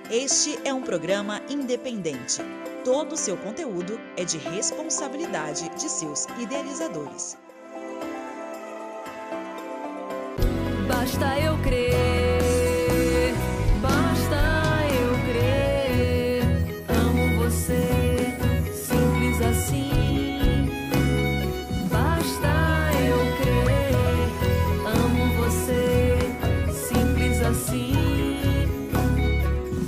Este é um programa independente. Todo o seu conteúdo é de responsabilidade de seus idealizadores. Basta eu crer, basta eu crer. Amo você, simples assim. Basta eu crer, amo você, simples assim.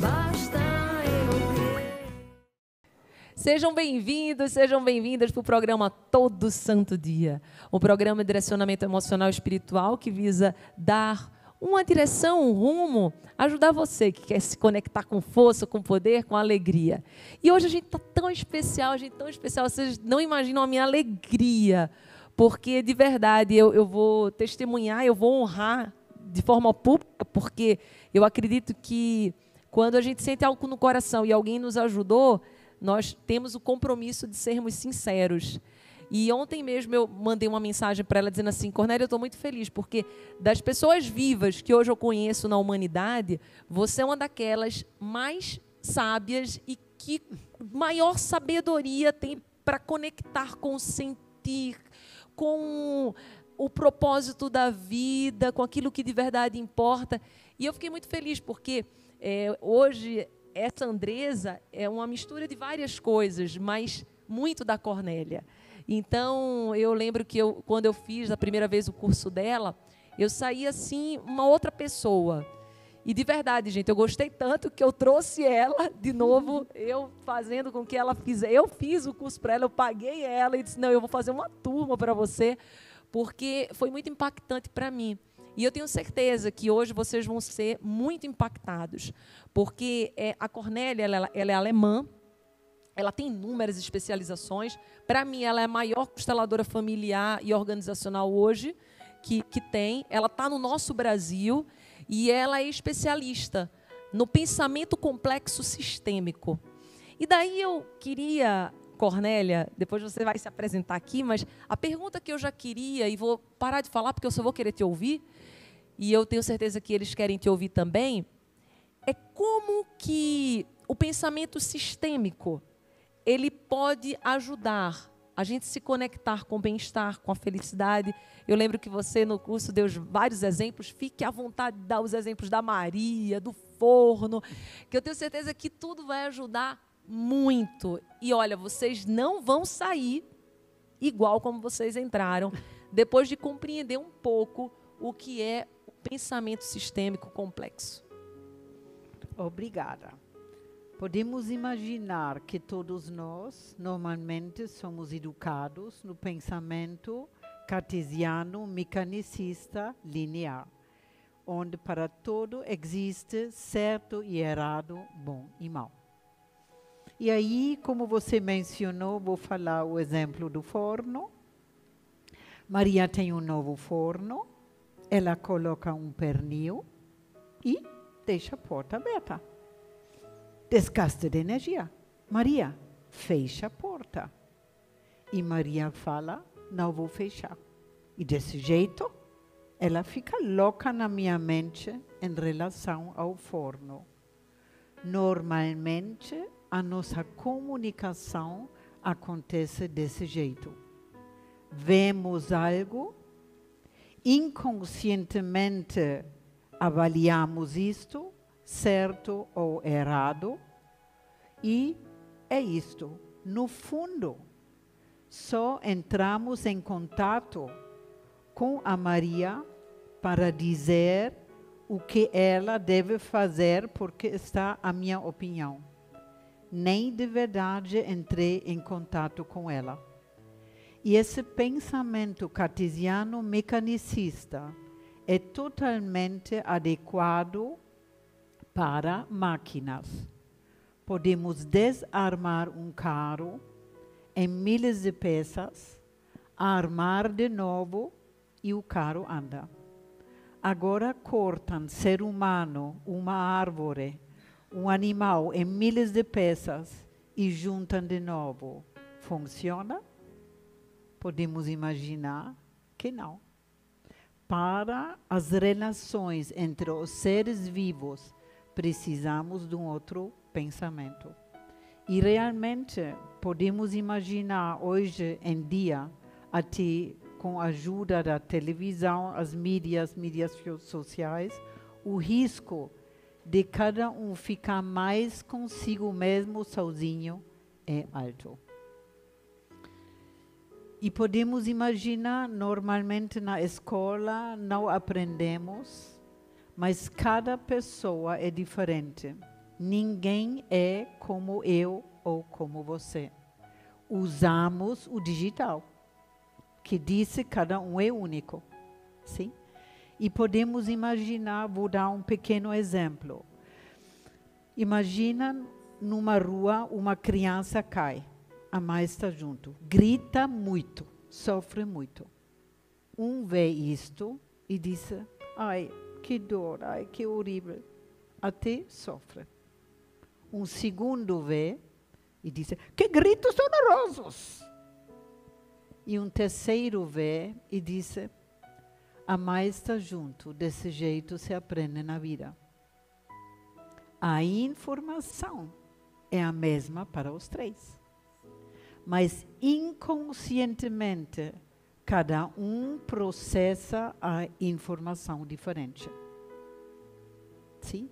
Basta eu crer. Sejam bem-vindas para o programa Todo Santo Dia, um programa de direcionamento emocional e espiritual que visa dar uma direção, um rumo, ajudar você que quer se conectar com força, com poder, com alegria. E hoje a gente está tão especial, vocês não imaginam a minha alegria, porque de verdade eu vou testemunhar, eu vou honrar de forma pública, porque eu acredito que quando a gente sente algo no coração e alguém nos ajudou, nós temos o compromisso de sermos sinceros. E ontem mesmo eu mandei uma mensagem para ela dizendo assim: Cornélia, eu estou muito feliz, porque das pessoas vivas que hoje eu conheço na humanidade, você é uma daquelas mais sábias e que maior sabedoria tem para conectar com o sentir, com o propósito da vida, com aquilo que de verdade importa. E eu fiquei muito feliz, porque hoje essa Andresa é uma mistura de várias coisas, mas muito da Cornélia. Então, eu lembro que quando eu fiz a primeira vez o curso dela, eu saí assim, uma outra pessoa. E de verdade, gente, eu gostei tanto que eu trouxe ela de novo, eu fazendo com que ela fizesse. Eu fiz o curso para ela, eu paguei ela e disse: não, eu vou fazer uma turma para você, porque foi muito impactante para mim. E eu tenho certeza que hoje vocês vão ser muito impactados, porque a Cornélia, ela é alemã, ela tem inúmeras especializações. Para mim, ela é a maior consteladora familiar e organizacional hoje que tem. Ela está no nosso Brasil e ela é especialista no pensamento complexo sistêmico. E daí eu queria, Cornélia, depois você vai se apresentar aqui, mas a pergunta que eu já queria, e vou parar de falar porque eu só vou querer te ouvir, e eu tenho certeza que eles querem te ouvir também, é como que o pensamento sistêmico ele pode ajudar a gente se conectar com o bem-estar, com a felicidade. Eu lembro que você, no curso, deu vários exemplos. Fique à vontade de dar os exemplos da Maria, do forno, que eu tenho certeza que tudo vai ajudar muito. E, olha, vocês não vão sair igual como vocês entraram, depois de compreender um pouco o que é o pensamento sistêmico complexo. Obrigada. Podemos imaginar que todos nós, normalmente, somos educados no pensamento cartesiano, mecanicista, linear, onde para tudo existe certo e errado, bom e mau. E aí, como você mencionou, vou falar o exemplo do forno. Maria tem um novo forno, ela coloca um pernil e deixa a porta aberta. Desgaste de energia. Maria, fecha a porta. E Maria fala: não vou fechar. E desse jeito, ela fica louca na minha mente em relação ao forno. Normalmente, a nossa comunicação acontece desse jeito. Vemos algo, inconscientemente avaliamos isto, certo ou errado, e é isto. No fundo, só entramos em contato com a Maria para dizer o que ela deve fazer, porque está a minha opinião. Nem de verdade entrei em contato com ela. E esse pensamento cartesiano mecanicista é totalmente adequado para máquinas. Podemos desarmar um carro em milhares de peças, armar de novo e o carro anda. Agora cortam ser humano, uma árvore, um animal em milhares de peças e juntam de novo. Funciona? Podemos imaginar que não. Para as relações entre os seres vivos precisamos de um outro pensamento. E realmente podemos imaginar hoje em dia, até com a ajuda da televisão, as mídias sociais, o risco de cada um ficar mais consigo mesmo sozinho é alto. E podemos imaginar, normalmente na escola não aprendemos, mas cada pessoa é diferente. Ninguém é como eu ou como você. Usamos o digital, que diz que cada um é único. Sim? E podemos imaginar, vou dar um pequeno exemplo. Imagina numa rua uma criança cai, a mãe está junto, grita muito, sofre muito. Um vê isto e diz, ai, que dor, ai, que horrível, até sofre. Um segundo vê e diz, que gritos horrorosos. E um terceiro vê e diz, a mãe está junto, desse jeito se aprende na vida. A informação é a mesma para os três. Mas inconscientemente, cada um processa a informação diferente. Sim?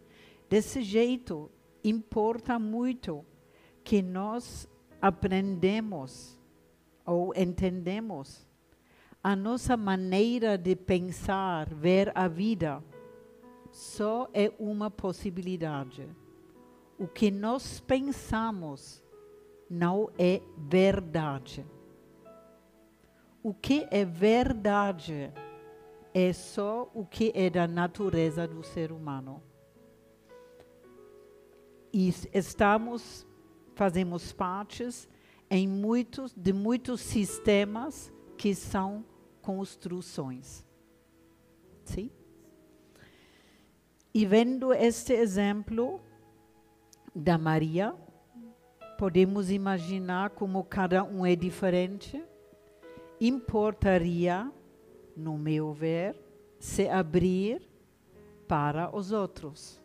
Desse jeito, importa muito que nós aprendemos ou entendemos a nossa maneira de pensar, ver a vida, só é uma possibilidade. O que nós pensamos não é verdade. O que é verdade é só o que é da natureza do ser humano. E fazemos partes de muitos sistemas que são construções. Sim? E vendo este exemplo da Maria, podemos imaginar como cada um é diferente. Importaria, no meu ver, se abrir para os outros.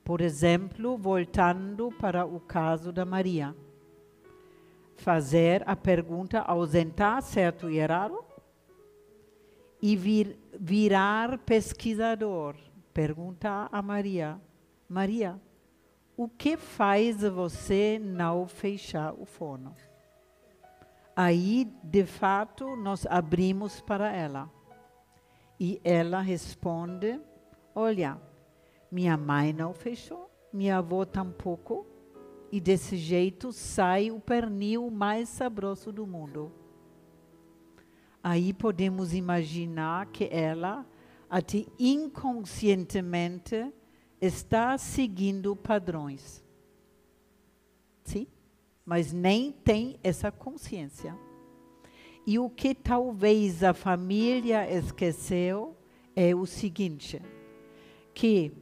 Por exemplo, voltando para o caso da Maria. Fazer a pergunta, ausentar certo e errado, e virar pesquisador. Perguntar a Maria, Maria, o que faz você não fechar o forno? Aí, de fato, nós abrimos para ela. E ela responde, olha, minha mãe não fechou, minha avó tampouco, e desse jeito sai o pernil mais saboroso do mundo. Aí podemos imaginar que ela, até inconscientemente, está seguindo padrões. Sim? Mas nem tem essa consciência. E o que talvez a família esqueceu é o seguinte, que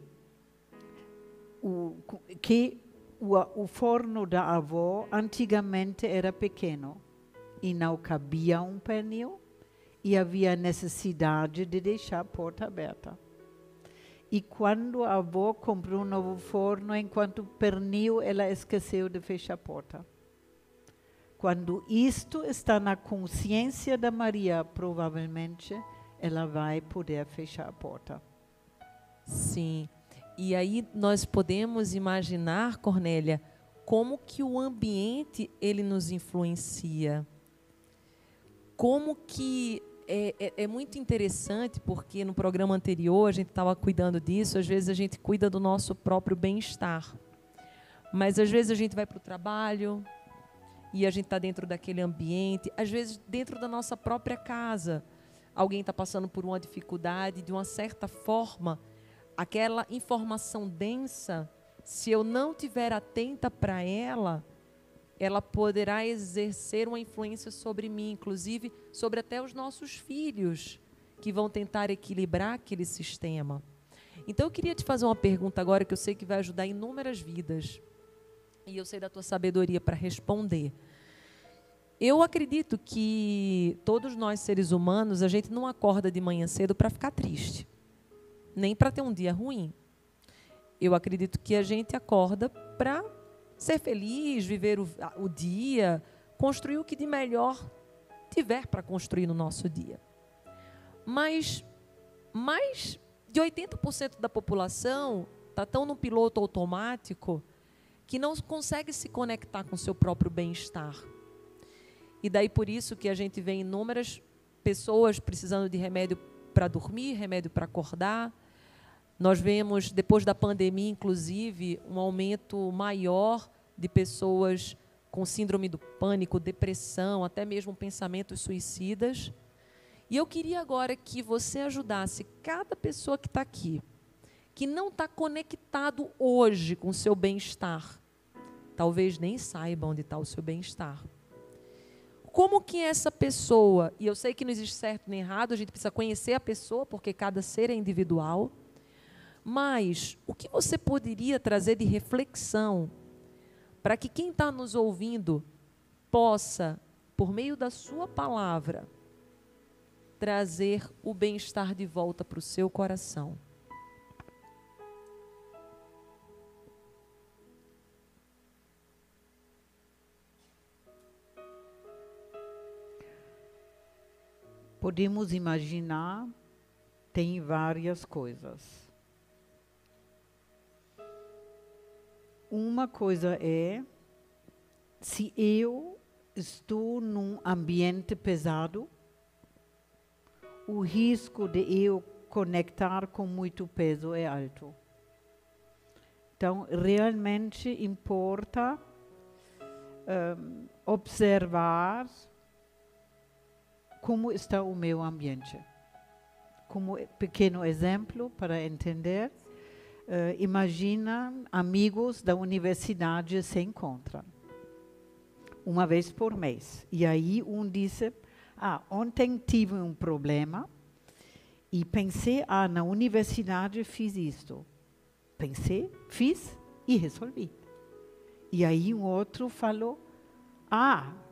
o forno da avó antigamente era pequeno e não cabia um pernil e havia necessidade de deixar a porta aberta. E quando a avó comprou um novo forno, enquanto pernil, ela esqueceu de fechar a porta. Quando isto está na consciência da Maria, provavelmente, ela vai poder fechar a porta. Sim. E aí nós podemos imaginar, Cornélia, como que o ambiente ele nos influencia. Como que é muito interessante, porque no programa anterior a gente estava cuidando disso, às vezes a gente cuida do nosso próprio bem-estar. Mas às vezes a gente vai para o trabalho e a gente está dentro daquele ambiente, às vezes dentro da nossa própria casa. Alguém está passando por uma dificuldade, de uma certa forma, aquela informação densa, se eu não estiver atenta para ela, ela poderá exercer uma influência sobre mim, inclusive sobre até os nossos filhos, que vão tentar equilibrar aquele sistema. Então, eu queria te fazer uma pergunta agora, que eu sei que vai ajudar inúmeras vidas, e eu sei da tua sabedoria para responder. Eu acredito que todos nós, seres humanos, a gente não acorda de manhã cedo para ficar triste, nem para ter um dia ruim. eu acredito que a gente acorda para ser feliz, viver o dia, construir o que de melhor tiver para construir no nosso dia. Mas mais de 80% da população está tão no piloto automático que não consegue se conectar com o seu próprio bem-estar. E daí por isso que a gente vê inúmeras pessoas precisando de remédio para dormir, remédio para acordar. Nós vemos, depois da pandemia, inclusive, um aumento maior de pessoas com síndrome do pânico, depressão, até mesmo pensamentos suicidas. E eu queria agora que você ajudasse cada pessoa que está aqui, que não está conectado hoje com o seu bem-estar, talvez nem saiba onde está o seu bem-estar. Como que essa pessoa, e eu sei que não existe certo nem errado, a gente precisa conhecer a pessoa, porque cada ser é individual, mas o que você poderia trazer de reflexão para que quem está nos ouvindo possa, por meio da sua palavra, trazer o bem-estar de volta para o seu coração? Podemos imaginar, tem várias coisas. Uma coisa é, se eu estou num ambiente pesado, o risco de eu conectar com muito peso é alto. Então, realmente importa observar como está o meu ambiente. Como pequeno exemplo para entender, imagina amigos da universidade se encontram uma vez por mês. E aí um disse, ontem tive um problema e pensei, na universidade fiz isto. Pensei, fiz e resolvi. E aí um outro falou,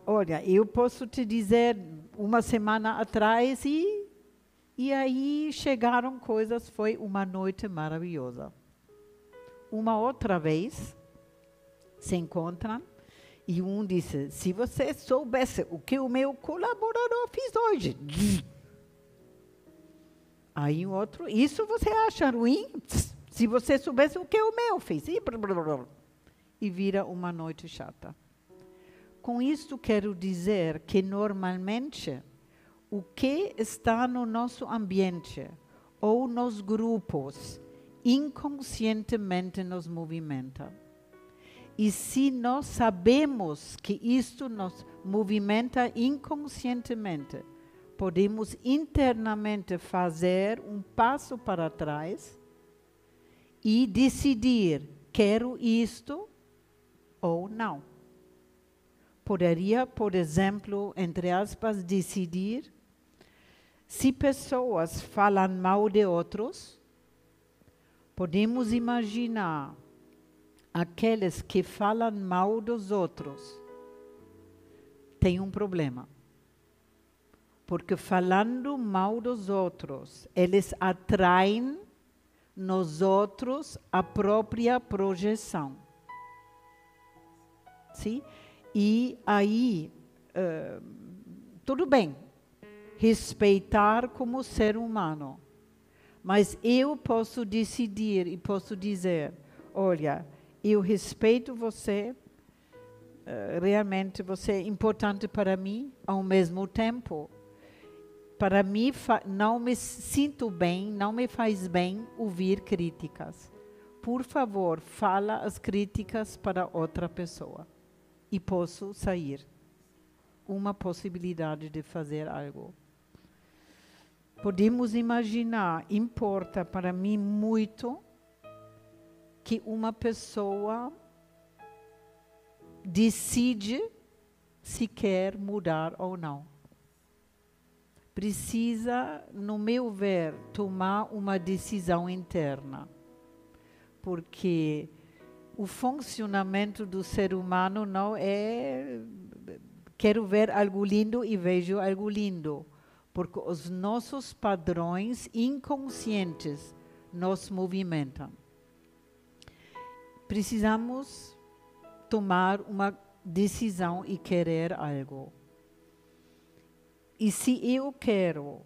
olha, eu posso te dizer, uma semana atrás e aí chegaram coisas, foi uma noite maravilhosa. Uma outra vez, se encontram e um disse, se você soubesse o que o meu colaborador fez hoje. Aí o outro, isso você acha ruim? Se você soubesse o que o meu fez. E vira uma noite chata. Com isto quero dizer que normalmente o que está no nosso ambiente ou nos grupos inconscientemente nos movimenta. E se nós sabemos que isto nos movimenta inconscientemente, podemos internamente fazer um passo para trás e decidir, quero isto ou não. Poderia, por exemplo, entre aspas, decidir se pessoas falam mal de outros, podemos imaginar aqueles que falam mal dos outros têm um problema. Porque falando mal dos outros, eles atraem nos outros a própria projeção. Sim? E aí, tudo bem, respeitar como ser humano. Mas eu posso decidir e posso dizer, olha, eu respeito você, realmente você é importante para mim, ao mesmo tempo, para mim não me sinto bem, não me faz bem ouvir críticas. Por favor, fala as críticas para outra pessoa. E posso sair. Uma possibilidade de fazer algo. Podemos imaginar, importa para mim muito que uma pessoa decide se quer mudar ou não. Precisa, no meu ver, tomar uma decisão interna. Porque o funcionamento do ser humano não é quero ver algo lindo e vejo algo lindo. Porque os nossos padrões inconscientes nos movimentam. precisamos tomar uma decisão e querer algo. E se eu quero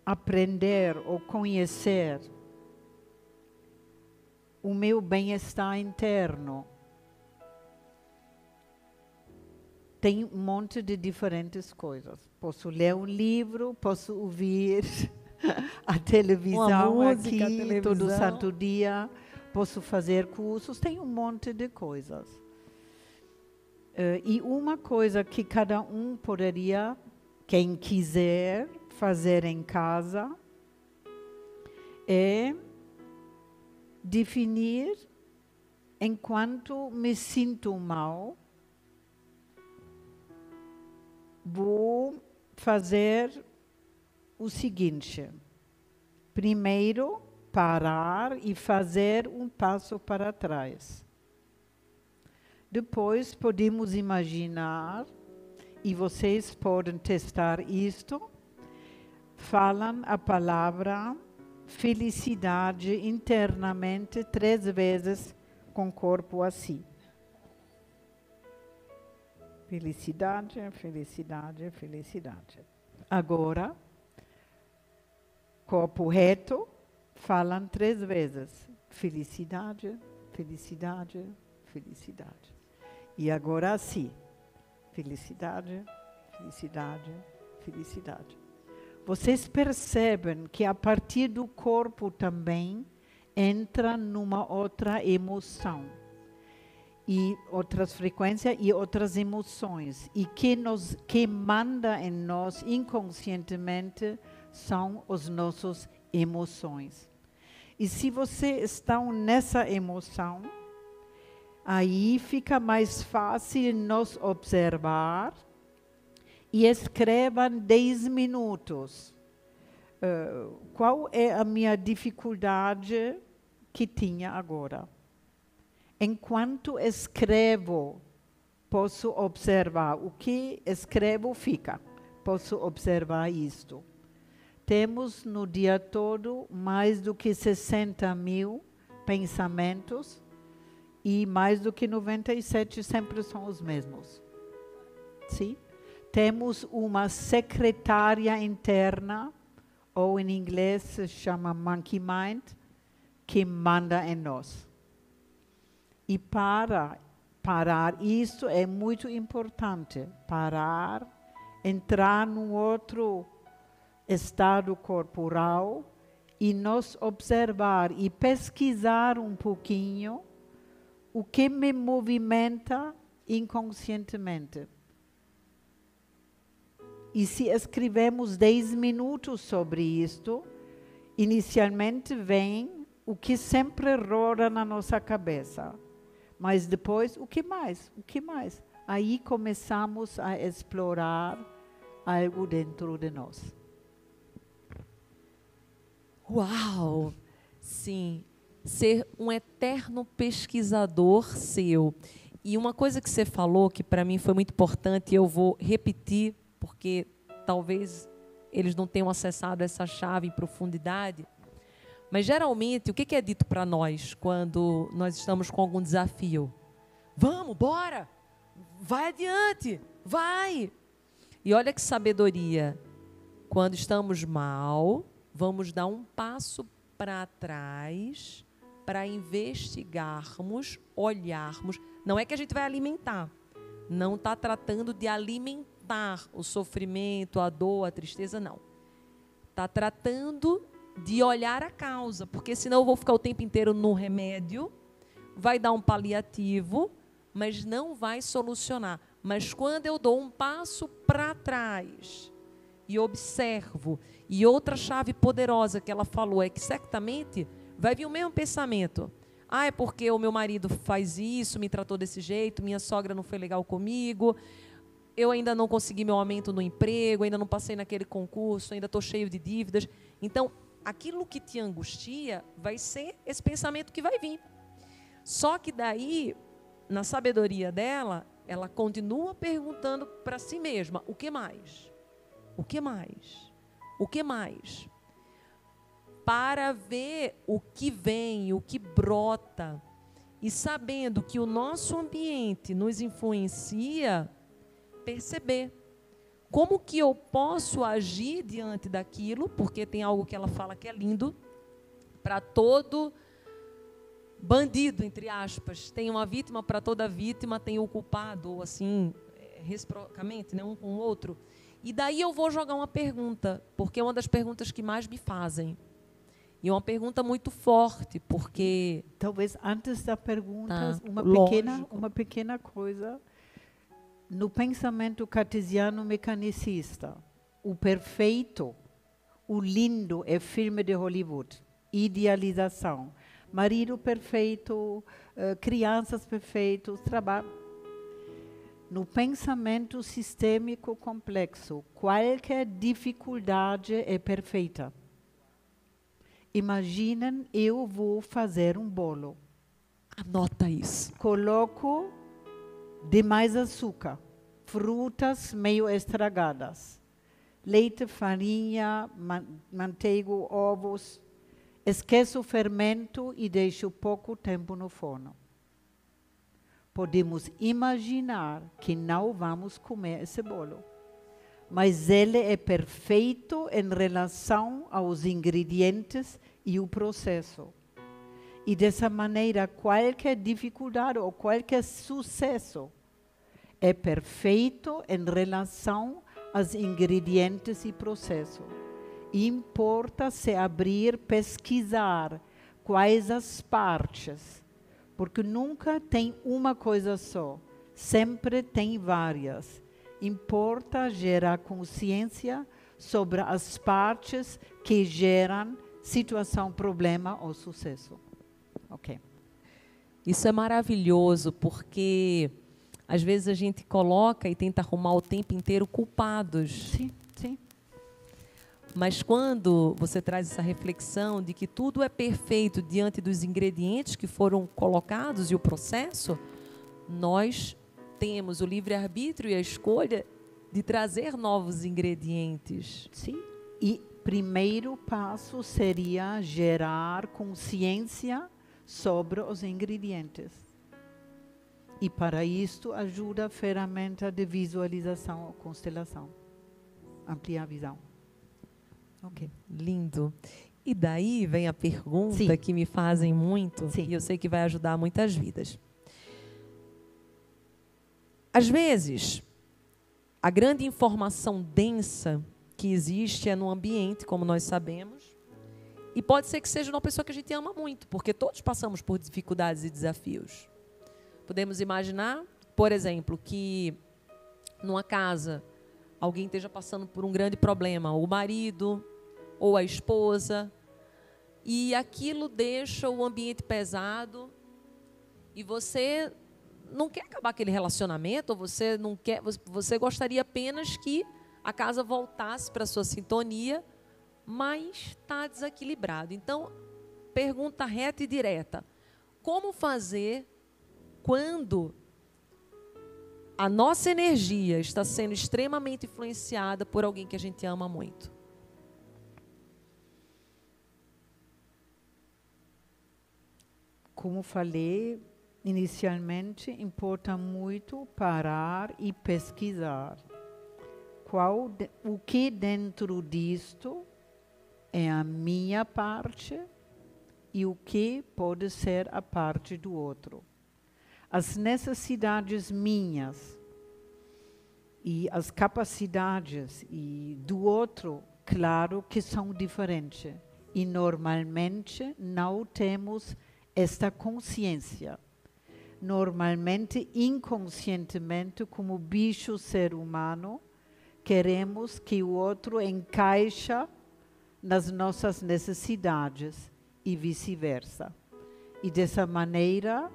aprender ou conhecer o meu bem-estar interno, tem um monte de diferentes coisas. Posso ler um livro, posso ouvir a televisão música, aqui todo santo dia, posso fazer cursos, tem um monte de coisas. E uma coisa que cada um poderia, quem quiser, fazer em casa é definir enquanto me sinto mal, vou fazer o seguinte. Primeiro, parar e fazer um passo para trás. Depois, podemos imaginar, e vocês podem testar isto, falam a palavra felicidade internamente 3 vezes com o corpo assim. Felicidade, felicidade, felicidade. Agora, corpo reto, falam 3 vezes. Felicidade, felicidade, felicidade. E agora assim. Felicidade, felicidade, felicidade. Vocês percebem que a partir do corpo também entra numa outra emoção. E outras frequências e outras emoções. E que manda em nós inconscientemente são as nossas emoções. E se você está nessa emoção, aí fica mais fácil nos observar e escrevam 10 minutos. Qual é a minha dificuldade que tinha agora? Enquanto escrevo, posso observar. O que escrevo fica. Posso observar isto. Temos no dia todo mais do que 60.000 pensamentos e mais do que 97 sempre são os mesmos. Sim? Temos uma secretária interna, ou em inglês se chama Monkey Mind, que manda em nós. E para parar, isso é muito importante. Parar, entrar num outro estado corporal e nos observar e pesquisar um pouquinho o que me movimenta inconscientemente. E se escrevemos 10 minutos sobre isto, inicialmente vem o que sempre roda na nossa cabeça. Mas depois, o que mais? O que mais? Aí começamos a explorar algo dentro de nós. Uau! Sim, ser um eterno pesquisador seu. E uma coisa que você falou, que para mim foi muito importante, e eu vou repetir, porque talvez eles não tenham acessado essa chave em profundidade, mas geralmente, o que é dito para nós quando nós estamos com algum desafio? Vamos, bora! Vai adiante! Vai! E olha que sabedoria. Quando estamos mal, vamos dar um passo para trás para investigarmos, olharmos. Não é que a gente vai alimentar. Não está tratando de alimentar o sofrimento, a dor, a tristeza, não. Está tratando de olhar a causa, porque senão eu vou ficar o tempo inteiro no remédio, vai dar um paliativo, mas não vai solucionar. Mas quando eu dou um passo para trás e observo, e outra chave poderosa que ela falou é que certamente vai vir o mesmo pensamento. Ah, é porque o meu marido faz isso, me tratou desse jeito, minha sogra não foi legal comigo, eu ainda não consegui meu aumento no emprego, ainda não passei naquele concurso, ainda estou cheio de dívidas. Então, aquilo que te angustia vai ser esse pensamento que vai vir. Só que daí, na sabedoria dela, ela continua perguntando para si mesma, o que mais? O que mais? O que mais? Para ver o que vem, o que brota. e sabendo que o nosso ambiente nos influencia, perceber como que eu posso agir diante daquilo, porque tem algo que ela fala que é lindo, para todo bandido, entre aspas, tem uma vítima, para toda vítima tem o culpado, ou assim, reciprocamente, né, um com o outro. E daí eu vou jogar uma pergunta, porque é uma das perguntas que mais me fazem. E é uma pergunta muito forte, porque... Talvez antes da pergunta, lógico. uma pequena coisa. No pensamento cartesiano mecanicista, o perfeito, o lindo é filme de Hollywood, idealização. Marido perfeito, crianças perfeitas, trabalho. No pensamento sistêmico complexo, qualquer dificuldade é perfeita. Imaginem, eu vou fazer um bolo. Anota isso. Coloco demais açúcar, frutas meio estragadas, leite, farinha, manteiga, ovos. Esqueço o fermento e deixo pouco tempo no forno. Podemos imaginar que não vamos comer esse bolo, mas ele é perfeito em relação aos ingredientes e o processo. E dessa maneira, qualquer dificuldade ou qualquer sucesso é perfeito em relação aos ingredientes e processo. Importa se abrir, pesquisar quais as partes, porque nunca tem uma coisa só, sempre tem várias. Importa gerar consciência sobre as partes que geram situação, problema ou sucesso. Ok. Isso é maravilhoso, porque às vezes a gente coloca e tenta arrumar o tempo inteiro culpados. Sim, sim. Mas quando você traz essa reflexão de que tudo é perfeito diante dos ingredientes que foram colocados e o processo, nós temos o livre-arbítrio e a escolha de trazer novos ingredientes. Sim. E primeiro passo seria gerar consciência sobre os ingredientes. E para isto ajuda a ferramenta de visualização ou constelação. Ampliar a visão. Ok. Lindo. E daí vem a pergunta Sim. que me fazem muito, Sim. e eu sei que vai ajudar muitas vidas. Às vezes, a grande informação densa que existe é no ambiente, como nós sabemos, e pode ser que seja uma pessoa que a gente ama muito, porque todos passamos por dificuldades e desafios. Podemos imaginar, por exemplo, que numa casa alguém esteja passando por um grande problema, o marido ou a esposa, e aquilo deixa o ambiente pesado e você não quer acabar aquele relacionamento, ou você não quer, você gostaria apenas que a casa voltasse para a sua sintonia, mas está desequilibrado. Então, pergunta reta e direta: como fazer quando a nossa energia está sendo extremamente influenciada por alguém que a gente ama muito? Como falei inicialmente, importa muito parar e pesquisar. O que dentro disto é a minha parte e o que pode ser a parte do outro. As necessidades minhas e as capacidades do outro, claro que são diferentes. E normalmente não temos esta consciência. Normalmente, inconscientemente, como bicho ser humano, queremos que o outro encaixe nas nossas necessidades e vice-versa. E dessa maneira,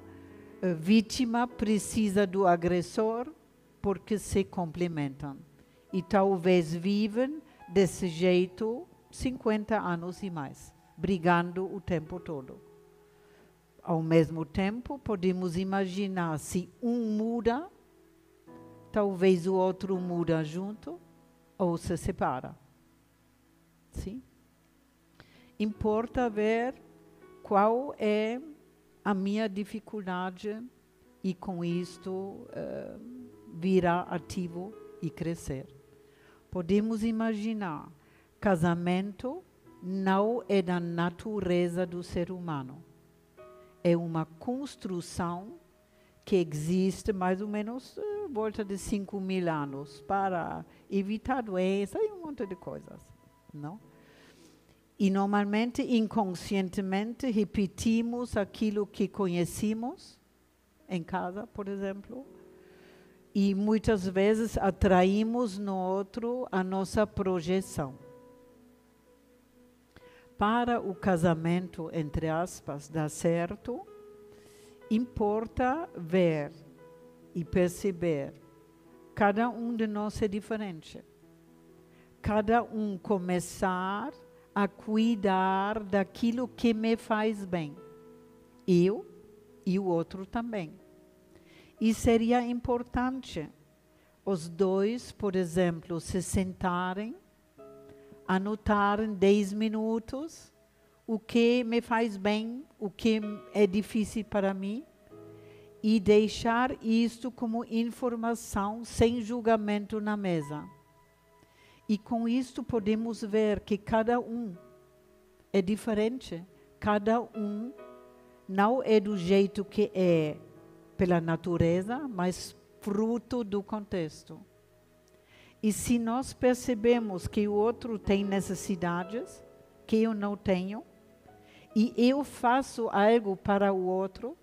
a vítima precisa do agressor porque se complementam. E talvez vivem desse jeito 50 anos e mais, brigando o tempo todo. Ao mesmo tempo, podemos imaginar se um muda, talvez o outro muda junto ou se separa. Sim? Importa ver qual é a minha dificuldade e com isto virar ativo e crescer. Podemos imaginar, casamento não é da natureza do ser humano. É uma construção que existe mais ou menos volta de 5.000 anos para evitar doença e um monte de coisas, não? E normalmente, inconscientemente, repetimos aquilo que conhecemos em casa, por exemplo, e muitas vezes atraímos no outro a nossa projeção. Para o casamento, entre aspas, dar certo, importa ver e perceber. Cada um de nós é diferente. Cada um começar a cuidar daquilo que me faz bem. Eu e o outro também. E seria importante os dois, por exemplo, se sentarem, anotarem 10 minutos o que me faz bem, o que é difícil para mim, e deixar isto como informação sem julgamento na mesa. E com isto podemos ver que cada um é diferente. Cada um não é do jeito que é pela natureza, mas fruto do contexto. E se nós percebemos que o outro tem necessidades que eu não tenho, e eu faço algo para o outro,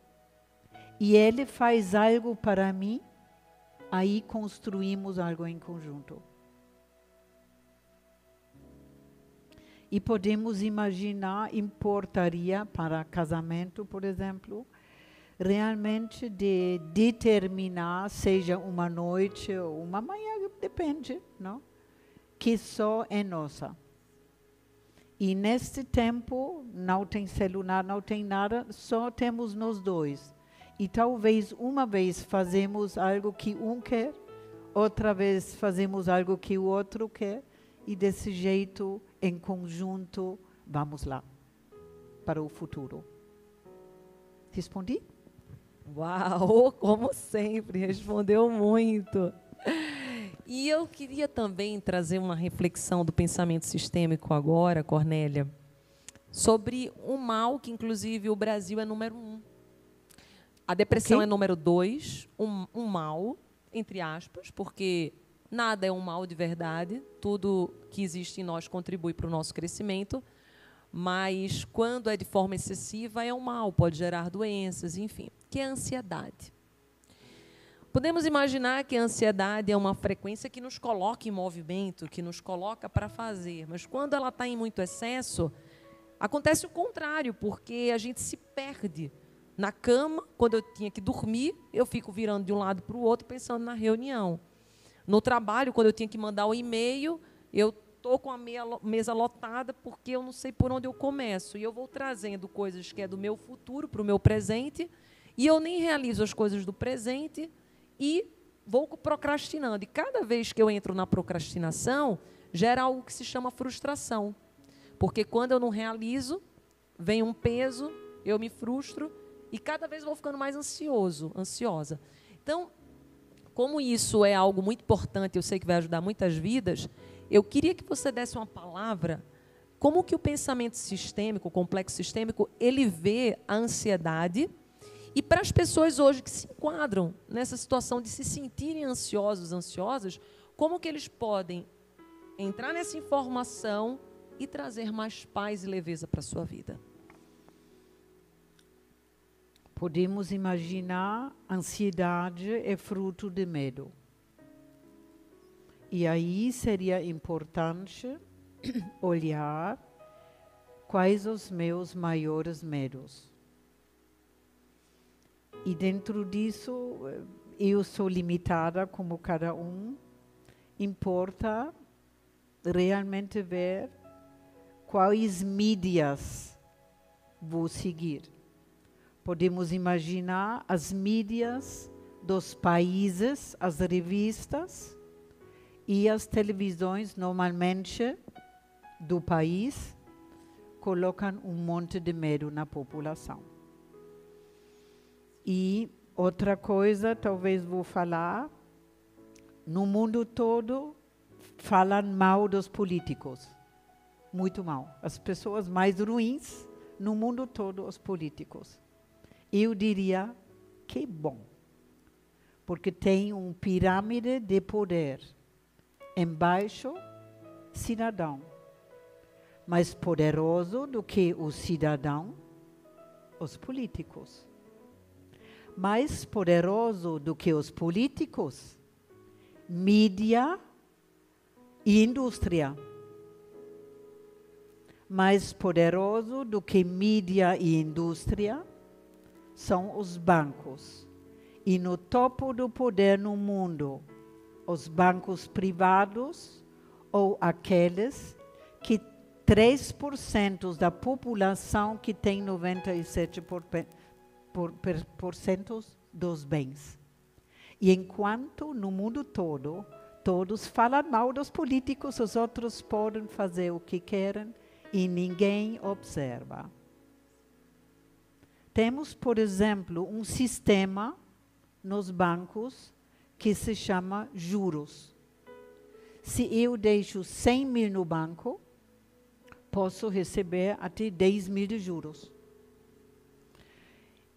e ele faz algo para mim, aí construímos algo em conjunto. E podemos imaginar, importaria para casamento, por exemplo, realmente de determinar, seja uma noite ou uma manhã, depende, não? Que só é nossa. E neste tempo, não tem celular, não tem nada, só temos nós dois. E talvez uma vez fazemos algo que um quer, outra vez fazemos algo que o outro quer, e desse jeito, em conjunto, vamos lá, para o futuro. Respondi? Uau, como sempre, respondeu muito. E eu queria também trazer uma reflexão do pensamento sistêmico agora, Cornélia, sobre um mal que, inclusive, o Brasil é número 1. A depressão é número 2, um mal, entre aspas, porque nada é um mal de verdade, tudo que existe em nós contribui para o nosso crescimento, mas quando é de forma excessiva é um mal, pode gerar doenças, enfim, que é a ansiedade. Podemos imaginar que a ansiedade é uma frequência que nos coloca em movimento, que nos coloca para fazer, mas quando ela está em muito excesso, acontece o contrário, porque a gente se perde. Na cama, quando eu tinha que dormir, eu fico virando de um lado para o outro, pensando na reunião. No trabalho, quando eu tinha que mandar o e-mail, eu estou com a mesa lotada porque eu não sei por onde eu começo. E eu vou trazendo coisas que é do meu futuro para o meu presente, e eu nem realizo as coisas do presente e vou procrastinando. E cada vez que eu entro na procrastinação, gera algo que se chama frustração. Porque quando eu não realizo, vem um peso, eu me frustro, e cada vez vou ficando mais ansiosa. Então, como isso é algo muito importante, eu sei que vai ajudar muitas vidas, eu queria que você desse uma palavra, como que o pensamento sistêmico, o complexo sistêmico, ele vê a ansiedade, e para as pessoas hoje que se enquadram nessa situação de se sentirem ansiosas, como que eles podem entrar nessa informação e trazer mais paz e leveza para a sua vida? Podemos imaginar, ansiedade é fruto de medo. E aí seria importante olhar quais os meus maiores medos. E dentro disso, eu sou limitada como cada um. Importa realmente ver quais mídias vou seguir. Podemos imaginar as mídias dos países, as revistas e as televisões, normalmente, do país, colocam um monte de medo na população. E outra coisa, talvez vou falar, no mundo todo falam mal dos políticos. Muito mal. As pessoas mais ruins no mundo todo, os políticos. Eu diria que bom. Porque tem uma pirâmide de poder. Embaixo, cidadão. Mais poderoso do que o cidadão, os políticos. Mais poderoso do que os políticos, mídia e indústria. Mais poderoso do que mídia e indústria são os bancos. E no topo do poder no mundo, os bancos privados ou aqueles que 3% da população que tem 97% dos bens. E enquanto no mundo todo, todos falam mal dos políticos, os outros podem fazer o que querem e ninguém observa. Temos, por exemplo, um sistema nos bancos que se chama juros. Se eu deixo 100 mil no banco, posso receber até 10 mil de juros.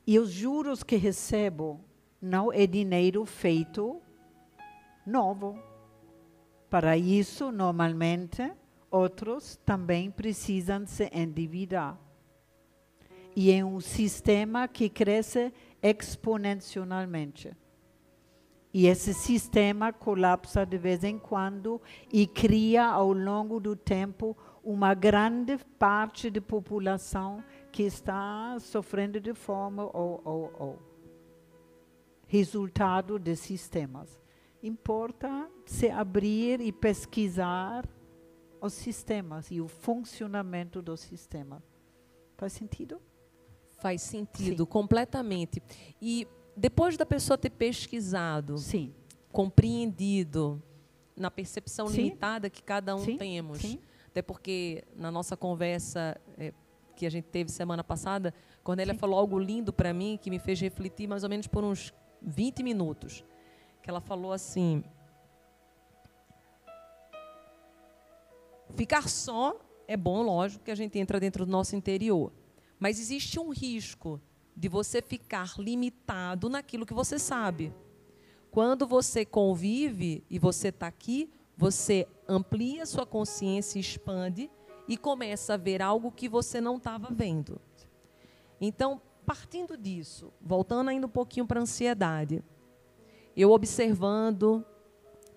E os juros que recebo não é dinheiro feito novo. Para isso, normalmente, outros também precisam se endividar. E é um sistema que cresce exponencialmente. E esse sistema colapsa de vez em quando e cria ao longo do tempo uma grande parte da população que está sofrendo de fome ou resultado de sistemas. Importa se abrir e pesquisar os sistemas e o funcionamento do sistema. Faz sentido? Faz sentido, Sim. Completamente. E depois da pessoa ter pesquisado, Sim. compreendido, na percepção Sim. limitada que cada um Sim. temos, Sim. até porque na nossa conversa que a gente teve semana passada, Cornélia Sim. falou algo lindo para mim, que me fez refletir mais ou menos por uns 20 minutos, que ela falou assim: ficar só é bom, lógico, que a gente entra dentro do nosso interior, mas existe um risco de você ficar limitado naquilo que você sabe. Quando você convive e você está aqui, você amplia sua consciência, expande e começa a ver algo que você não estava vendo. Então, partindo disso, voltando ainda um pouquinho para a ansiedade, eu observando,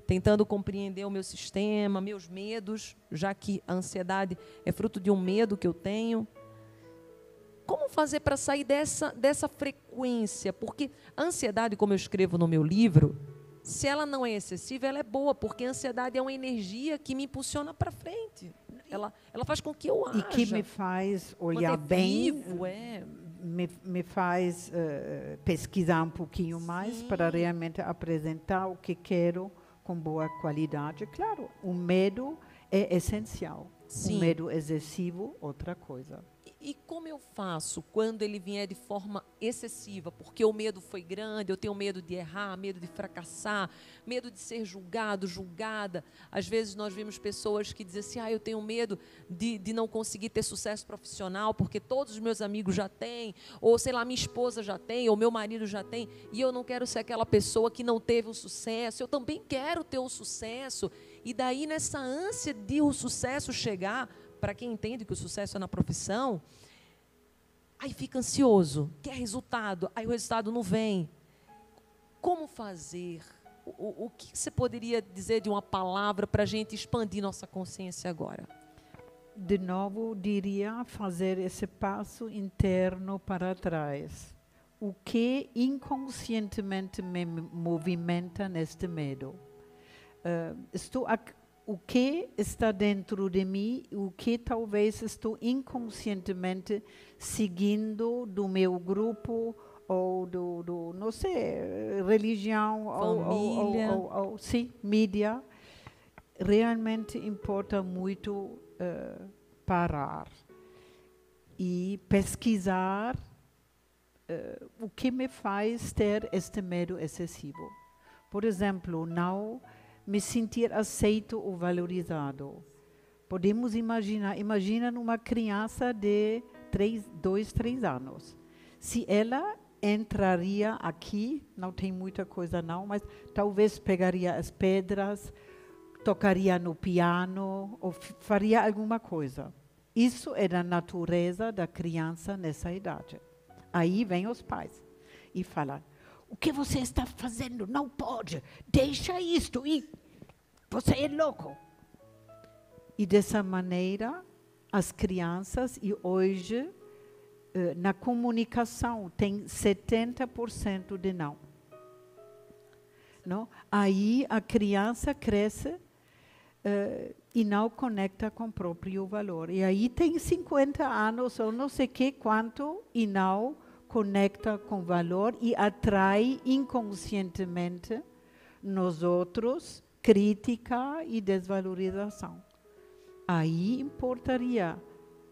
tentando compreender o meu sistema, meus medos, já que a ansiedade é fruto de um medo que eu tenho. Como fazer para sair dessa frequência? Porque a ansiedade, como eu escrevo no meu livro, se ela não é excessiva, ela é boa, porque a ansiedade é uma energia que me impulsiona para frente. Ela faz com que eu haja. E que me faz olhar bem, vivo, me faz pesquisar um pouquinho mais para realmente apresentar o que quero com boa qualidade. Claro, o medo é essencial. Sim. O medo excessivo, outra coisa. E como eu faço quando ele vier de forma excessiva? Porque o medo foi grande, eu tenho medo de errar, medo de fracassar, medo de ser julgado, julgada. Às vezes nós vemos pessoas que dizem assim: eu tenho medo de não conseguir ter sucesso profissional, porque todos os meus amigos já têm, ou sei lá, minha esposa já tem, ou meu marido já tem, e eu não quero ser aquela pessoa que não teve o sucesso. Eu também quero ter o sucesso. E daí, nessa ânsia de o sucesso chegar, para quem entende que o sucesso é na profissão, aí fica ansioso, quer resultado, aí o resultado não vem. Como fazer? O que você poderia dizer de uma palavra para a gente expandir nossa consciência agora? De novo, diria fazer esse passo interno para trás. O que inconscientemente me movimenta neste medo? O que está dentro de mim, o que talvez estou inconscientemente seguindo do meu grupo ou não sei, religião família, ou sim, mídia. Realmente importa muito parar e pesquisar o que me faz ter este medo excessivo. Por exemplo, não me sentir aceito ou valorizado. Podemos imagina uma criança de 2, 3 anos. Se ela entraria aqui, não tem muita coisa não, mas talvez pegaria as pedras, tocaria no piano ou faria alguma coisa. Isso é da natureza da criança nessa idade. Aí vem os pais e falam: o que você está fazendo? Não pode, deixa isto, e você é louco. E dessa maneira, as crianças, e hoje, na comunicação, tem 70% de não. Não? Aí a criança cresce e não conecta com o próprio valor. E aí tem 50 anos ou não sei quanto e não conecta com valor e atrai inconscientemente nos outros crítica e desvalorização. Aí importaria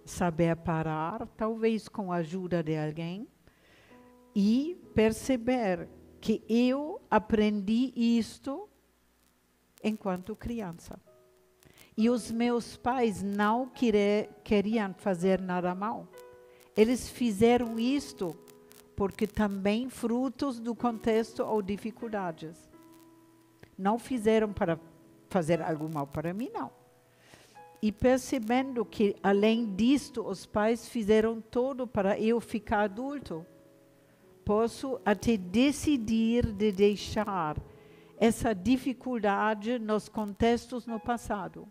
saber parar, talvez com a ajuda de alguém, e perceber que eu aprendi isto enquanto criança. E os meus pais não queriam fazer nada mal. Eles fizeram isto porque também frutos do contexto ou dificuldades. Não fizeram para fazer algo mal para mim, não. E percebendo que, além disto, os pais fizeram tudo para eu ficar adulto, posso até decidir de deixar essa dificuldade nos contextos no passado.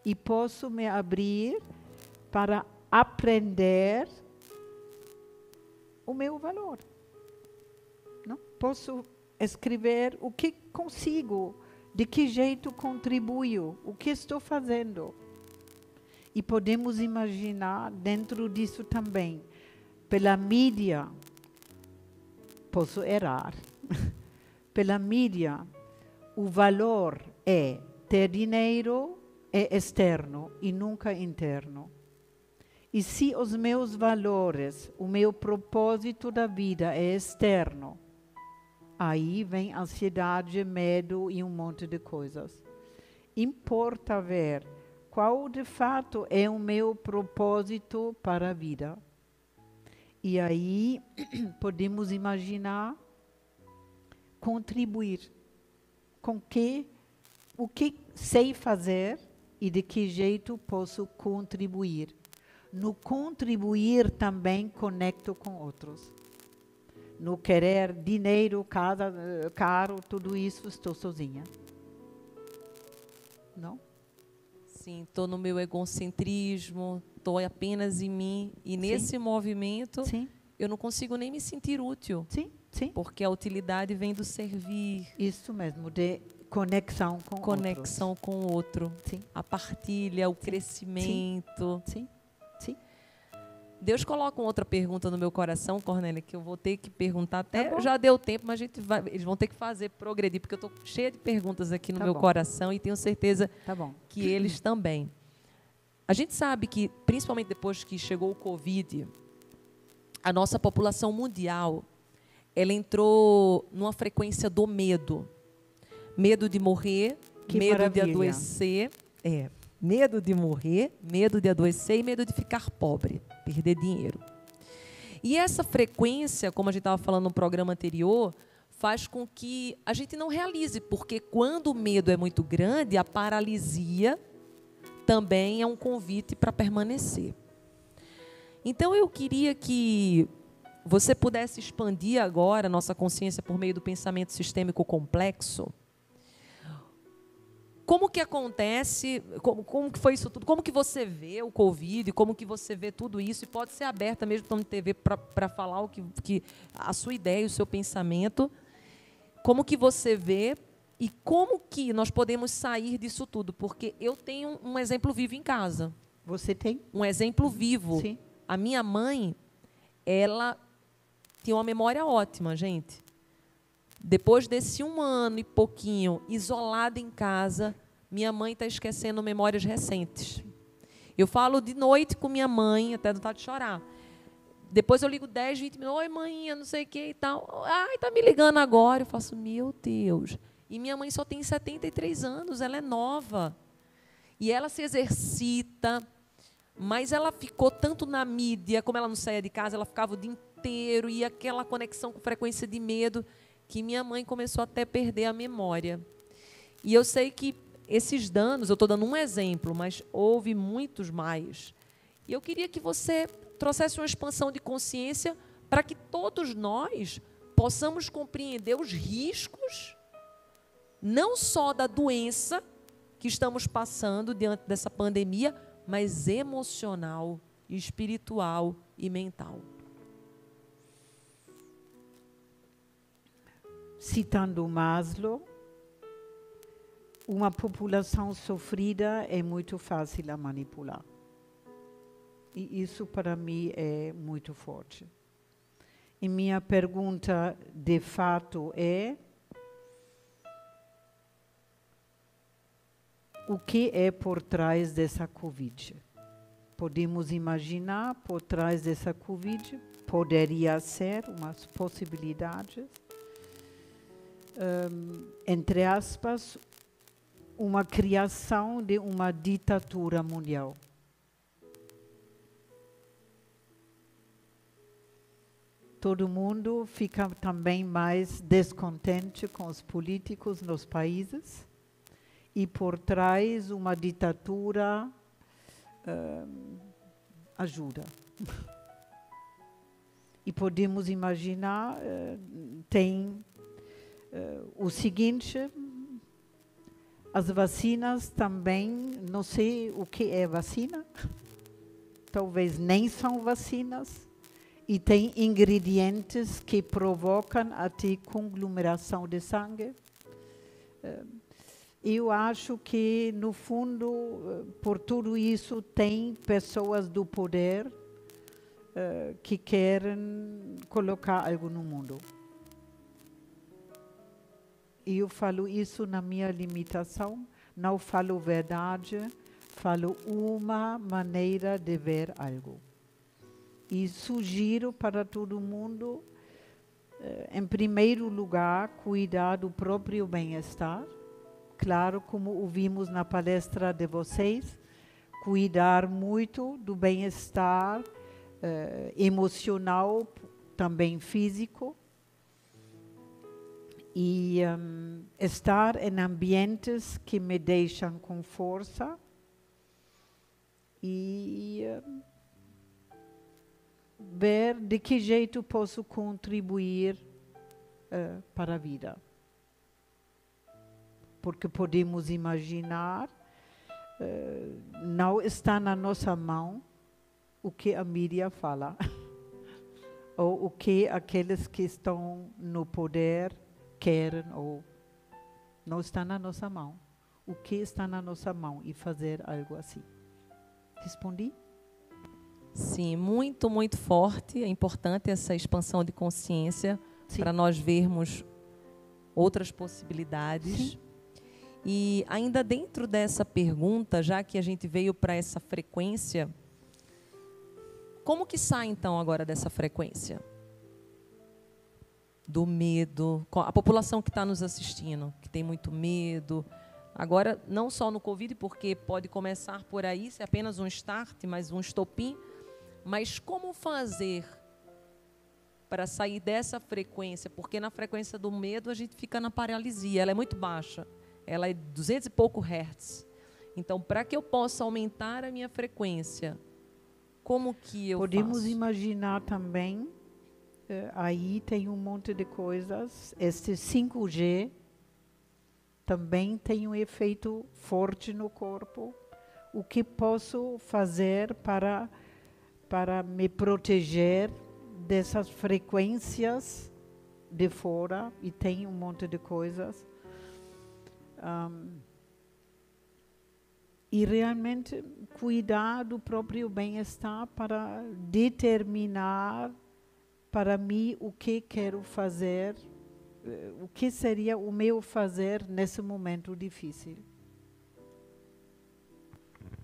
E posso me abrir para aprender o meu valor. Não? Posso escrever o que consigo, de que jeito contribuo, o que estou fazendo. E podemos imaginar dentro disso também, pela mídia, posso errar. Pela mídia, o valor é ter dinheiro, é externo e nunca interno. E se os meus valores, o meu propósito da vida é externo, aí vem ansiedade, medo e um monte de coisas. Importa ver qual de fato é o meu propósito para a vida. E aí podemos imaginar contribuir com o que sei fazer e de que jeito posso contribuir. No contribuir também conecto com outros. No querer dinheiro, casa, caro, tudo isso, estou sozinha. Não? Sim, estou no meu egocentrismo, estou apenas em mim. E nesse movimento, sim, eu não consigo nem me sentir útil. Sim, sim. Porque a utilidade vem do servir. Isso mesmo, de conexão com conexão outros. Com o outro. Sim. A partilha, o crescimento. Sim, sim. Deus coloca uma outra pergunta no meu coração, Cornélia, que eu vou ter que perguntar até... Tá, já deu tempo, mas eles vão ter que fazer progredir, porque eu estou cheia de perguntas aqui no meu coração e tenho certeza que eles também. A gente sabe que, principalmente depois que chegou o Covid, a nossa população mundial, ela entrou numa frequência do medo. Medo de morrer, medo de adoecer. Medo de morrer, medo de adoecer e medo de ficar pobre, perder dinheiro. E essa frequência, como a gente estava falando no programa anterior, faz com que a gente não realize, porque quando o medo é muito grande, a paralisia também é um convite para permanecer. Então, eu queria que você pudesse expandir agora a nossa consciência por meio do pensamento sistêmico complexo. Como que acontece, como que foi isso tudo, como que você vê o Covid, como que você vê tudo isso, e pode ser aberta mesmo para a TV para falar o que a sua ideia, o seu pensamento, como que você vê e como que nós podemos sair disso tudo, porque eu tenho um exemplo vivo em casa. Você tem? Um exemplo vivo. Sim. A minha mãe, ela tinha uma memória ótima, gente. Depois desse 1 ano e pouquinho, isolada em casa, minha mãe está esquecendo memórias recentes. Eu falo de noite com minha mãe, até vontade de chorar. Depois eu ligo 10, 20 minutos. Oi, mãe, não sei o que e tal. Ai, tá me ligando agora. Eu faço, meu Deus. E minha mãe só tem 73 anos, ela é nova. E ela se exercita, mas ela ficou tanto na mídia, como ela não saía de casa, ela ficava o dia inteiro, e aquela conexão com frequência de medo, que minha mãe começou até a perder a memória. E eu sei que esses danos, eu estou dando um exemplo, mas houve muitos mais. E eu queria que você trouxesse uma expansão de consciência para que todos nós possamos compreender os riscos, não só da doença que estamos passando diante dessa pandemia, mas emocional, espiritual e mental. Citando Maslow, uma população sofrida é muito fácil a manipular. E isso, para mim, é muito forte. E minha pergunta, de fato, é: o que é por trás dessa Covid? Podemos imaginar, por trás dessa Covid, poderia ser umas possibilidades, entre aspas, uma criação de uma ditadura mundial. Todo mundo fica também mais descontente com os políticos nos países, e por trás uma ditadura ajuda. E podemos imaginar, tem o seguinte: as vacinas também, não sei o que é vacina, talvez nem são vacinas, e tem ingredientes que provocam até conglomeração de sangue. Eu acho que, no fundo, por tudo isso, tem pessoas do poder que querem colocar algo no mundo. E eu falo isso na minha limitação, não falo verdade, falo uma maneira de ver algo. E sugiro para todo mundo, em primeiro lugar, cuidar do próprio bem-estar. Claro, como ouvimos na palestra de vocês, cuidar muito do bem-estar emocional, também físico. E estar em ambientes que me deixam com força e ver de que jeito posso contribuir para a vida. Porque podemos imaginar, não está na nossa mão o que a mídia fala, ou o que aqueles que estão no poder querem, ou não está na nossa mão. O que está na nossa mão e fazer algo assim. Respondi? Sim, muito, muito forte. É importante essa expansão de consciência para nós vermos outras possibilidades. Sim. E ainda dentro dessa pergunta, já que a gente veio para essa frequência, como que sai então agora dessa frequência? Do medo, a população que está nos assistindo, que tem muito medo. Agora, não só no Covid, porque pode começar por aí, se é apenas um start, mas um estopim. Mas como fazer para sair dessa frequência? Porque na frequência do medo a gente fica na paralisia, ela é muito baixa. Ela é 200 e pouco hertz. Então, para que eu possa aumentar a minha frequência, como que eu Podemos faço? Imaginar também, aí tem um monte de coisas. Este 5G também tem um efeito forte no corpo. O que posso fazer para me proteger dessas frequências de fora? E tem um monte de coisas. E realmente cuidar do próprio bem-estar para determinar para mim o que quero fazer, o que seria o meu fazer nesse momento difícil.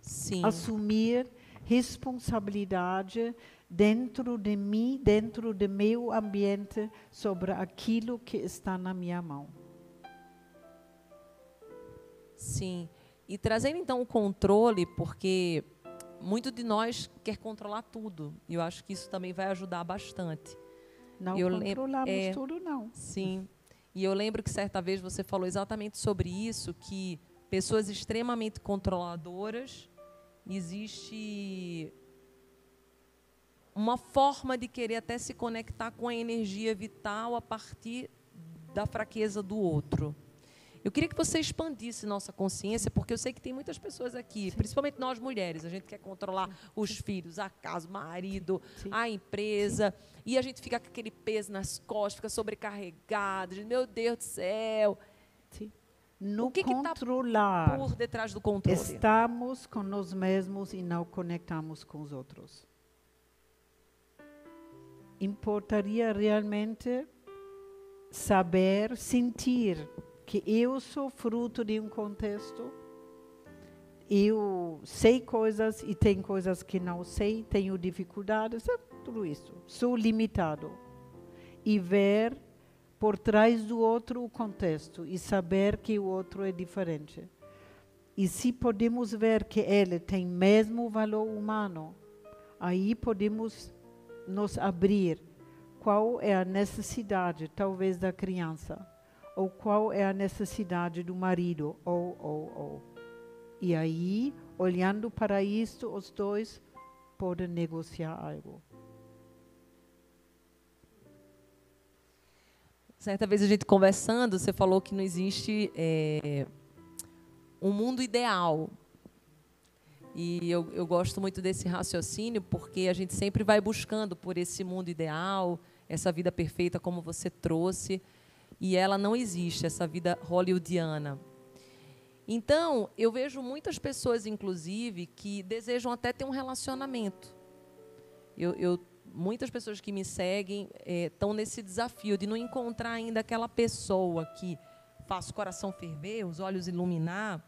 Sim. Assumir responsabilidade dentro de mim, dentro do meu ambiente, sobre aquilo que está na minha mão. Sim. E trazendo então o controle, porque muito de nós quer controlar tudo. E eu acho que isso também vai ajudar bastante. Não controlamos tudo, não. Sim. E eu lembro que certa vez você falou exatamente sobre isso, que pessoas extremamente controladoras, existe uma forma de querer até se conectar com a energia vital a partir da fraqueza do outro. Eu queria que você expandisse nossa consciência, porque eu sei que tem muitas pessoas aqui, principalmente nós mulheres, a gente quer controlar os filhos, a casa, o marido, a empresa, e a gente fica com aquele peso nas costas, fica sobrecarregado, meu Deus do céu. No o que controlar, está por detrás do controle? Estamos com nós mesmos e não conectamos com os outros. Importaria realmente saber, sentir que eu sou fruto de um contexto, eu sei coisas e tem coisas que não sei, tenho dificuldades, tudo isso. Sou limitado. E ver por trás do outro o contexto e saber que o outro é diferente. E se podemos ver que ele tem mesmo valor humano, aí podemos nos abrir. Qual é a necessidade, talvez, da criança? Ou qual é a necessidade do marido? Ou. E aí, olhando para isto, os dois podem negociar algo. Certa vez a gente conversando, você falou que não existe um mundo ideal. E eu gosto muito desse raciocínio, porque a gente sempre vai buscando por esse mundo ideal, essa vida perfeita como você trouxe, e ela não existe, essa vida hollywoodiana. Então, eu vejo muitas pessoas, inclusive, que desejam até ter um relacionamento. Muitas pessoas que me seguem estão nesse desafio de não encontrar ainda aquela pessoa que faz o coração ferver, os olhos iluminar.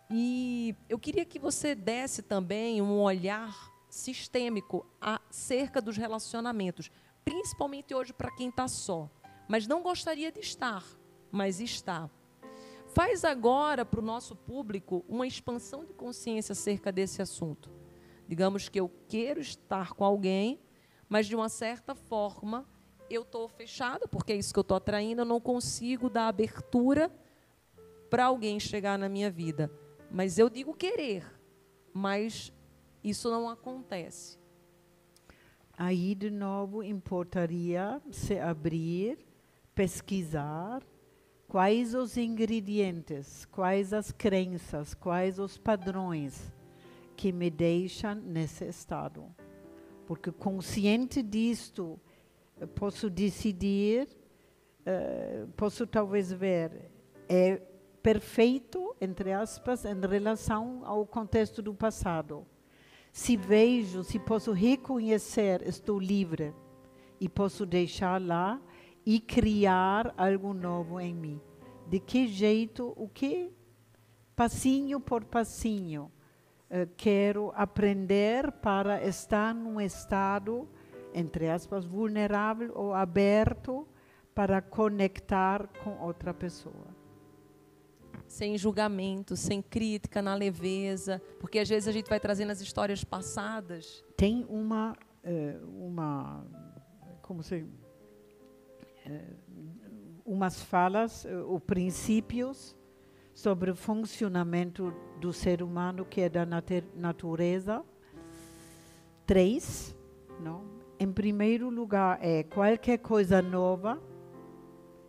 E eu queria que você desse também um olhar sistêmico acerca dos relacionamentos, principalmente hoje para quem está só, mas não gostaria de estar, mas está. Faz agora para o nosso público uma expansão de consciência acerca desse assunto. Digamos que eu quero estar com alguém, mas de uma certa forma eu estou fechada, porque é isso que eu estou atraindo, eu não consigo dar abertura para alguém chegar na minha vida. Mas eu digo querer, mas isso não acontece. Aí, de novo, importaria se abrir, pesquisar quais os ingredientes, quais as crenças, quais os padrões que me deixam nesse estado. Porque consciente disto, posso decidir, posso talvez ver, é perfeito, entre aspas, em relação ao contexto do passado. Se vejo, se posso reconhecer, estou livre e posso deixar lá e criar algo novo em mim. De que jeito, o que, passinho por passinho, quero aprender para estar num estado, entre aspas, vulnerável ou aberto para conectar com outra pessoa. Sem julgamento, sem crítica, na leveza, porque às vezes a gente vai trazendo as histórias passadas. Tem umas falas, ou princípios sobre o funcionamento do ser humano, que é da natureza. 3, não? Em primeiro lugar, qualquer coisa nova,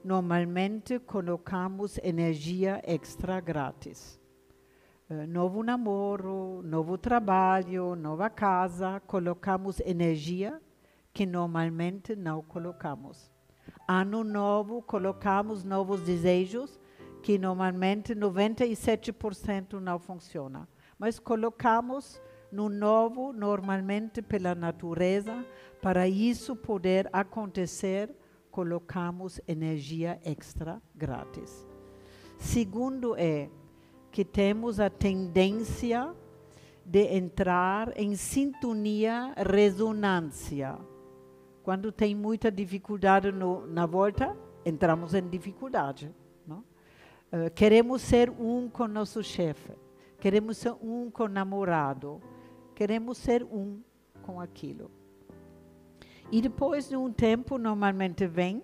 normalmente colocamos energia extra grátis. Novo namoro, novo trabalho, nova casa, colocamos energia que normalmente não colocamos. Ano novo, colocamos novos desejos que normalmente 97% não funciona. Mas colocamos no novo, normalmente pela natureza, para isso poder acontecer, colocamos energia extra grátis. Segundo que temos a tendência de entrar em sintonia, ressonância. Quando tem muita dificuldade na volta, entramos em dificuldade. Não? Queremos ser um com nosso chefe, queremos ser um com o namorado, queremos ser um com aquilo. E depois de um tempo, normalmente vem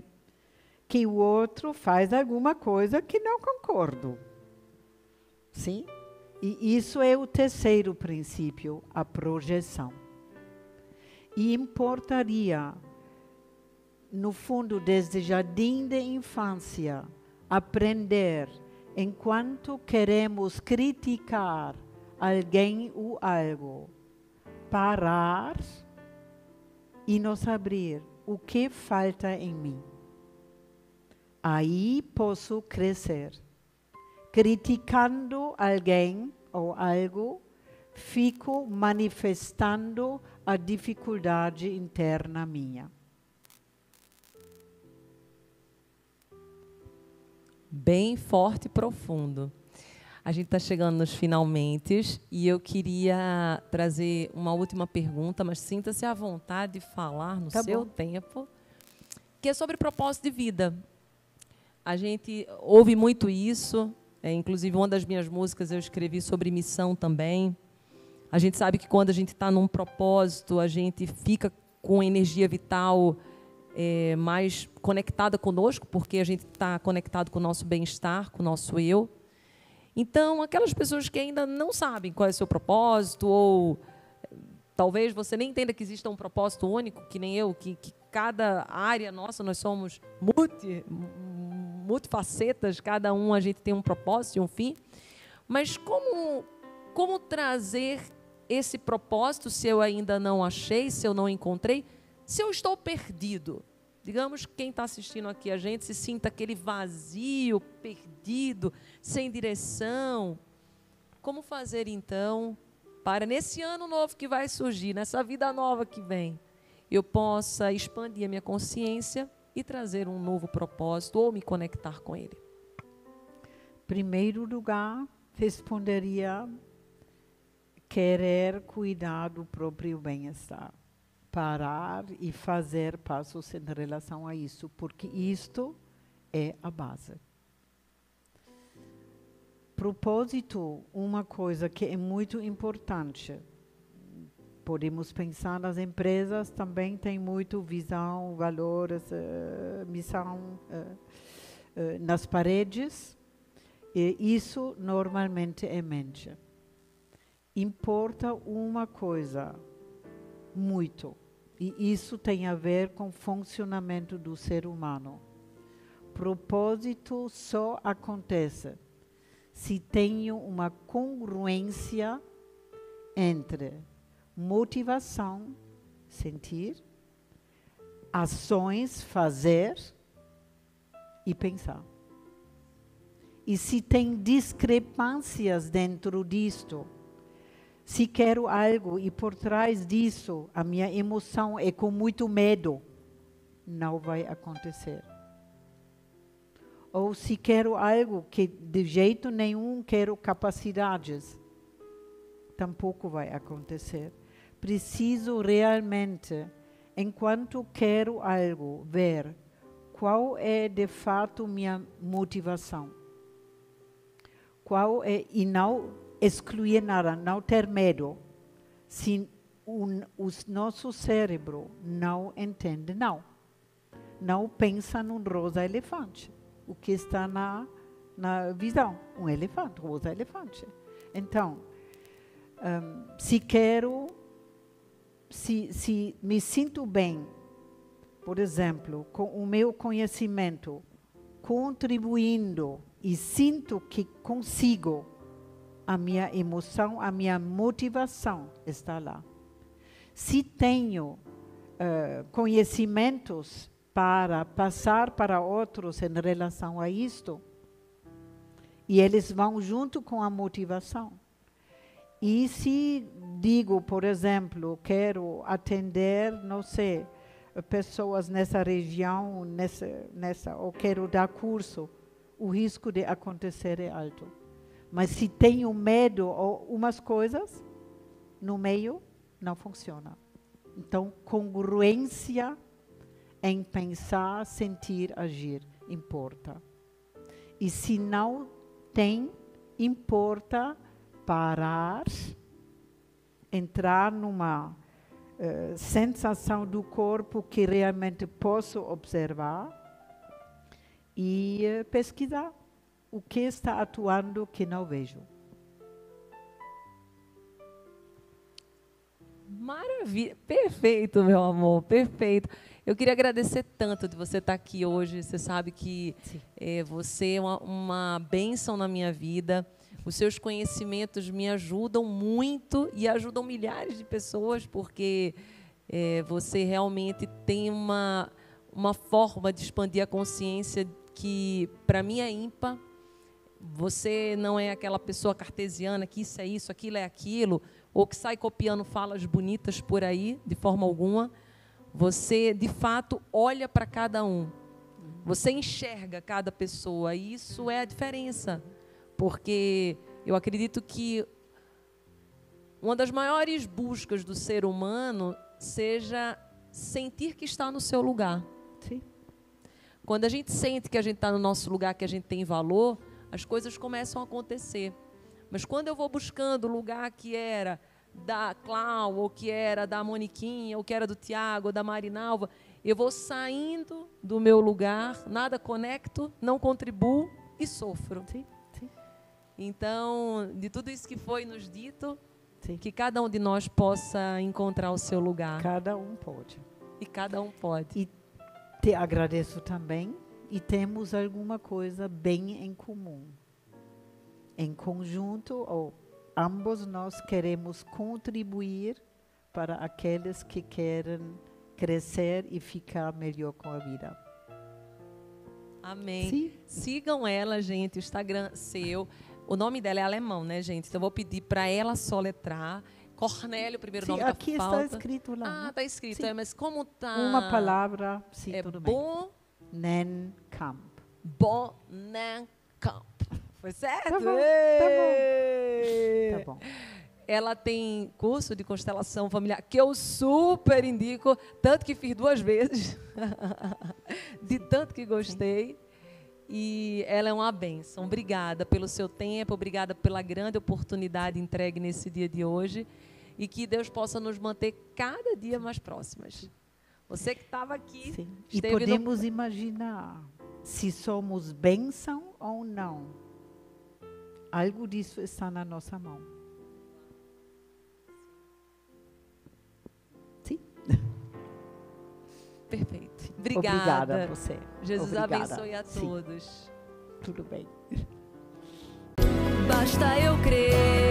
que o outro faz alguma coisa que não concordo. Sim? E isso é o terceiro princípio, a projeção. E importaria, no fundo, desde jardim de infância, aprender, enquanto queremos criticar alguém ou algo, parar e nos abrir o que falta em mim. Aí posso crescer. Criticando alguém ou algo, fico manifestando a dificuldade interna minha. Bem forte e profundo. A gente está chegando nos finalmente e eu queria trazer uma última pergunta, mas sinta-se à vontade de falar no seu tempo, que é sobre propósito de vida. A gente ouve muito isso, inclusive uma das minhas músicas eu escrevi sobre missão também. A gente sabe que quando a gente está num propósito, a gente fica com energia vital mais conectada conosco, porque a gente está conectado com o nosso bem-estar, com o nosso eu. Então, aquelas pessoas que ainda não sabem qual é o seu propósito, ou talvez você nem entenda que exista um propósito único, que nem eu, que cada área nossa, nós somos multifacetas, cada um a gente tem um propósito e um fim. Mas como trazer esse propósito, se eu ainda não achei, se eu não encontrei, se eu estou perdido? Digamos que quem está assistindo aqui a gente se sinta aquele vazio, perdido, sem direção. Como fazer, então, para nesse ano novo que vai surgir, nessa vida nova que vem, eu possa expandir a minha consciência e trazer um novo propósito ou me conectar com ele? Primeiro lugar, responderia querer cuidar do próprio bem-estar. Parar e fazer passos em relação a isso, porque isto é a base. Propósito, uma coisa que é muito importante. Podemos pensar nas empresas, também tem muito visão, valores, missão nas paredes. E isso normalmente é mente. Importa uma coisa muito, e isso tem a ver com o funcionamento do ser humano. Propósito só acontece se tenho uma congruência entre motivação, sentir, ações, fazer e pensar. E se tem discrepâncias dentro disto, se quero algo e por trás disso a minha emoção é com muito medo, não vai acontecer. Ou se quero algo que de jeito nenhum quero capacidades, tampouco vai acontecer. Preciso realmente, enquanto quero algo, ver qual é de fato minha motivação. Qual é, e não excluir nada, não ter medo. Se o nosso cérebro não entende, não pensa num rosa elefante. O que está na visão, um elefante, rosa elefante. Então, se me sinto bem, por exemplo, com o meu conhecimento, contribuindo e sinto que consigo, a minha emoção, a minha motivação está lá. Se tenho conhecimentos para passar para outros em relação a isto, e eles vão junto com a motivação. E se digo, por exemplo, quero atender, não sei, pessoas nessa região, ou quero dar curso, o risco de acontecer é alto. Mas se tenho medo ou umas coisas, no meio, não funciona. Então, congruência em pensar, sentir, agir, importa. E se não tem, importa parar, entrar numa sensação do corpo que realmente posso observar e pesquisar o que está atuando que não vejo. Maravilha, perfeito, meu amor, perfeito. Eu queria agradecer tanto de você estar aqui hoje. Você sabe que você é uma bênção na minha vida. Os seus conhecimentos me ajudam muito e ajudam milhares de pessoas, porque você realmente tem uma forma de expandir a consciência que, para mim, é ímpar. Você não é aquela pessoa cartesiana que isso é isso, aquilo é aquilo, ou que sai copiando falas bonitas por aí, de forma alguma. Você, de fato, olha para cada um. Você enxerga cada pessoa. E isso é a diferença. Porque eu acredito que uma das maiores buscas do ser humano seja sentir que está no seu lugar. Sim. Quando a gente sente que a gente está no nosso lugar, que a gente tem valor, as coisas começam a acontecer. Mas quando eu vou buscando o lugar que era da Clau, ou que era da Moniquinha, ou que era do Tiago, ou da Marinalva, eu vou saindo do meu lugar, nada conecto, não contribuo e sofro. Sim, sim. Então, de tudo isso que foi nos dito, Sim. que cada um de nós possa encontrar o seu lugar. Cada um pode. E cada um pode. E te agradeço também. E temos alguma coisa bem em comum. Em conjunto, ou ambos nós queremos contribuir para aqueles que querem crescer e ficar melhor com a vida. Amém. Sim. Sigam ela, gente, o Instagram seu. O nome dela é alemão, né, gente? Então eu vou pedir para ela soletrar. Cornélio, o primeiro Sim, nome aqui da está falta. escrito lá. Ah, né? está escrito, Sim. mas como tá? Uma palavra, sim, é tudo bem. Bonenkamp. Nenkamp. Foi certo? Tá bom, Êêê! Tá bom. Ela tem curso de constelação familiar, que eu super indico, tanto que fiz 2 vezes, de tanto que gostei. E ela é uma bênção. Obrigada pelo seu tempo, obrigada pela grande oportunidade entregue nesse dia de hoje. E que Deus possa nos manter cada dia mais próximas. Você que estava aqui, Sim. E esteve podemos imaginar se somos bênção ou não. Algo disso está na nossa mão. Sim. Perfeito. Obrigada. Obrigada a você. Jesus Obrigada. abençoe a Sim. todos. Tudo bem. Basta eu crer.